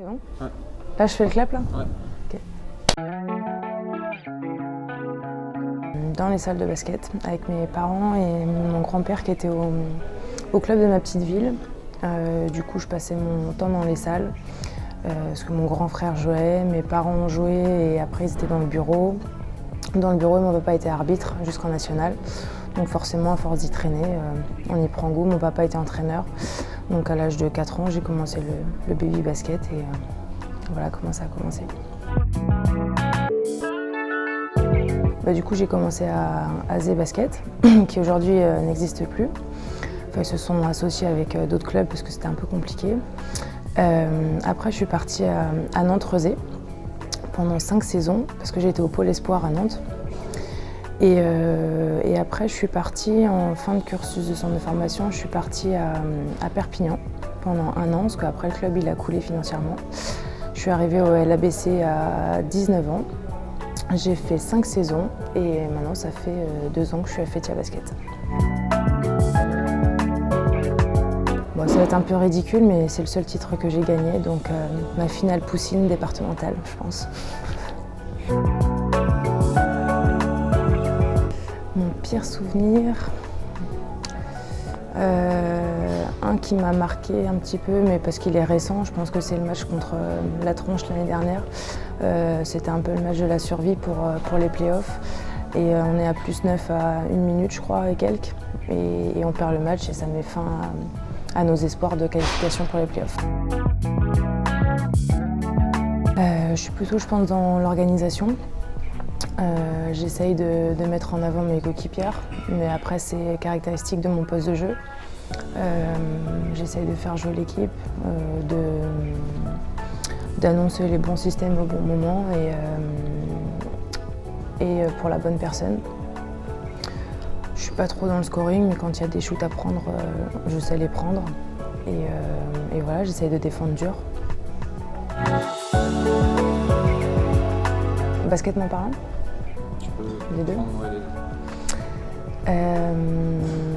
C'est bon? Ouais. Là, je fais le clap, là? Ouais. Ok. Dans les salles de basket, avec mes parents et mon grand-père qui était au club de ma petite ville. Du coup, je passais mon temps dans les salles, parce que mon grand frère jouait, mes parents jouaient et après, ils étaient dans le bureau. Dans le bureau, mon papa était arbitre jusqu'en national. Donc forcément, à force d'y traîner, on y prend goût. Mon papa était entraîneur. Donc à l'âge de 4 ans, j'ai commencé le baby basket et voilà comment ça a commencé. Du coup, j'ai commencé à AZ Basket, qui aujourd'hui n'existe plus. Enfin, ils se sont associés avec d'autres clubs parce que c'était un peu compliqué. Après, je suis partie à Nantes-Rezé pendant 5 saisons parce que j'ai été au Pôle Espoir à Nantes. Et après, je suis partie en fin de cursus de centre de formation, je suis partie à Perpignan pendant 1 an, parce qu'après le club il a coulé financièrement. Je suis arrivée au LABC à 19 ans. J'ai fait 5 saisons et maintenant ça fait 2 ans que je suis à Fétia Basket. Bon, ça va être un peu ridicule, mais c'est le seul titre que j'ai gagné, donc ma finale poussine départementale, je pense. Mon pire souvenir, un qui m'a marqué un petit peu, mais parce qu'il est récent, je pense que c'est le match contre La Tronche l'année dernière. C'était un peu le match de la survie pour les playoffs. Et on est à +9 à 1 minute, je crois, et quelques. Et on perd le match et ça met fin à nos espoirs de qualification pour les playoffs. Je suis plutôt, je pense, dans l'organisation. J'essaye de mettre en avant mes coéquipières, mais après c'est caractéristique de mon poste de jeu. J'essaye de faire jouer l'équipe, d'annoncer les bons systèmes au bon moment et pour la bonne personne. Je suis pas trop dans le scoring, mais quand il y a des shoots à prendre, je sais les prendre. Et voilà, j'essaye de défendre dur. Basketement parlant? Les deux.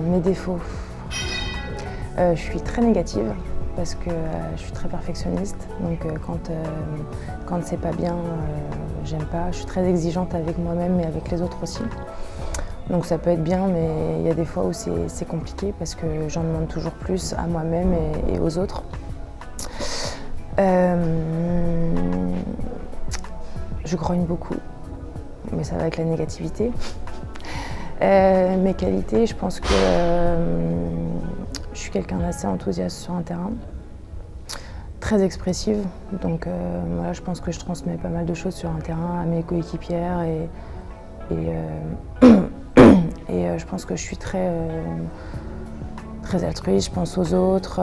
Mes défauts. Je suis très négative parce que je suis très perfectionniste. Donc quand c'est pas bien, j'aime pas. Je suis très exigeante avec moi-même et avec les autres aussi. Donc ça peut être bien, mais il y a des fois où c'est compliqué parce que j'en demande toujours plus à moi-même et aux autres. Je grogne beaucoup, mais ça va avec la négativité. Mes qualités, je pense que je suis quelqu'un d'assez enthousiaste sur un terrain, très expressive, donc voilà, je pense que je transmets pas mal de choses sur un terrain à mes coéquipières et je pense que je suis très altruiste, je pense aux autres,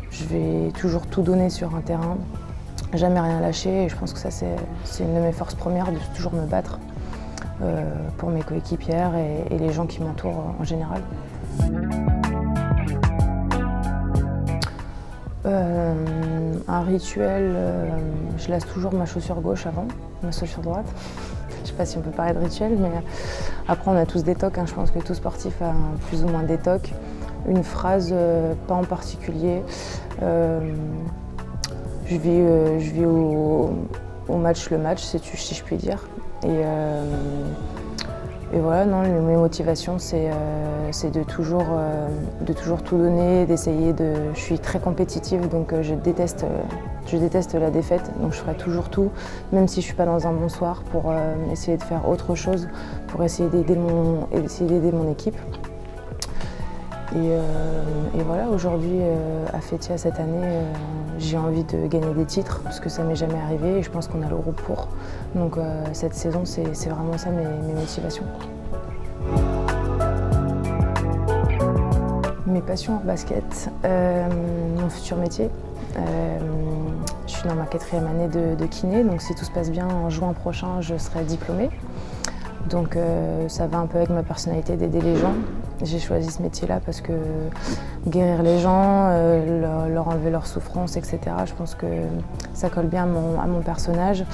je vais toujours tout donner sur un terrain, jamais rien lâcher et je pense que ça c'est une de mes forces premières, de toujours me battre pour mes coéquipières et les gens qui m'entourent en général. Un rituel, je laisse toujours ma chaussure gauche avant, ma chaussure droite. Je ne sais pas si on peut parler de rituel, mais après on a tous des tocs, hein. Je pense que tout sportif a plus ou moins des tocs. Une phrase, pas en particulier. Je vis au match le match, si je puis dire. Et voilà, non, mes motivations, c'est de toujours tout donner, d'essayer de... Je suis très compétitive, donc je déteste la défaite, donc je ferai toujours tout, même si je ne suis pas dans un bon soir, pour essayer de faire autre chose, pour essayer d'aider mon équipe. Et voilà, aujourd'hui, à Fétia cette année, j'ai envie de gagner des titres, parce que ça m'est jamais arrivé et je pense qu'on a le groupe pour. Donc cette saison, c'est vraiment ça mes motivations. Mes passions hors basket, mon futur métier. Je suis dans ma 4e année de kiné, donc si tout se passe bien, en juin prochain, je serai diplômée. Donc ça va un peu avec ma personnalité d'aider les gens. J'ai choisi ce métier-là parce que guérir les gens, leur enlever leur souffrance, etc. Je pense que ça colle bien à mon personnage.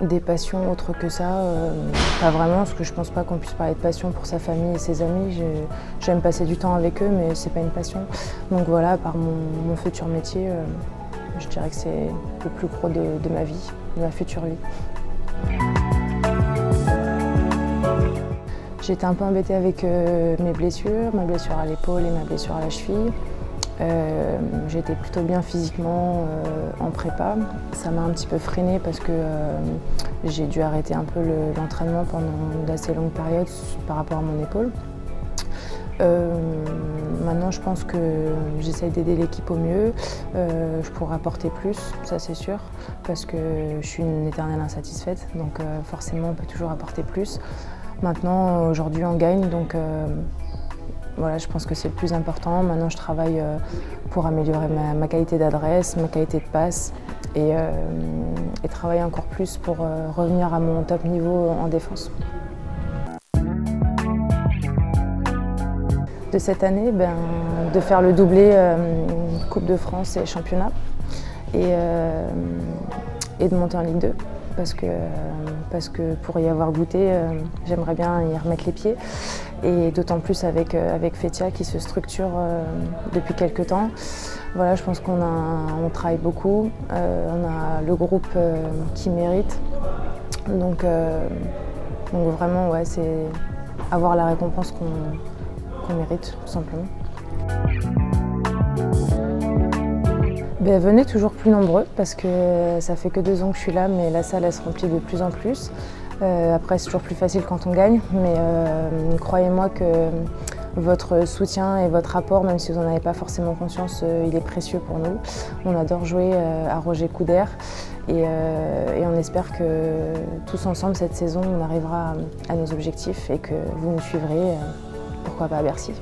Des passions autres que ça, pas vraiment, parce que je pense pas qu'on puisse parler de passion pour sa famille et ses amis. J'aime passer du temps avec eux, mais c'est pas une passion. Donc voilà, à part mon futur métier, je dirais que c'est le plus gros de ma vie, de ma future vie. J'étais un peu embêtée avec mes blessures, ma blessure à l'épaule et ma blessure à la cheville. J'étais plutôt bien physiquement en prépa. Ça m'a un petit peu freinée parce que j'ai dû arrêter un peu l'entraînement pendant d'assez longues périodes par rapport à mon épaule. Maintenant, je pense que j'essaye d'aider l'équipe au mieux. Je pourrais apporter plus, ça c'est sûr, parce que je suis une éternelle insatisfaite, donc forcément on peut toujours apporter plus. Maintenant, aujourd'hui on gagne, donc voilà, je pense que c'est le plus important. Maintenant, je travaille pour améliorer ma qualité d'adresse, ma qualité de passe et travailler encore plus pour revenir à mon top niveau en défense. De cette année, de faire le doublé Coupe de France et championnat et de monter en Ligue 2. Parce que pour y avoir goûté, j'aimerais bien y remettre les pieds. Et d'autant plus avec Fetia qui se structure depuis quelques temps. Voilà, je pense qu'on travaille beaucoup, on a le groupe qui mérite. Donc vraiment, ouais, c'est avoir la récompense qu'on mérite, tout simplement. Venez toujours plus nombreux parce que ça fait que 2 ans que je suis là, mais la salle elle se remplit de plus en plus. Après c'est toujours plus facile quand on gagne, mais croyez-moi que votre soutien et votre apport, même si vous n'en avez pas forcément conscience, il est précieux pour nous. On adore jouer à Roger Coudert et on espère que tous ensemble cette saison on arrivera à nos objectifs et que vous nous suivrez, pourquoi pas à Bercy.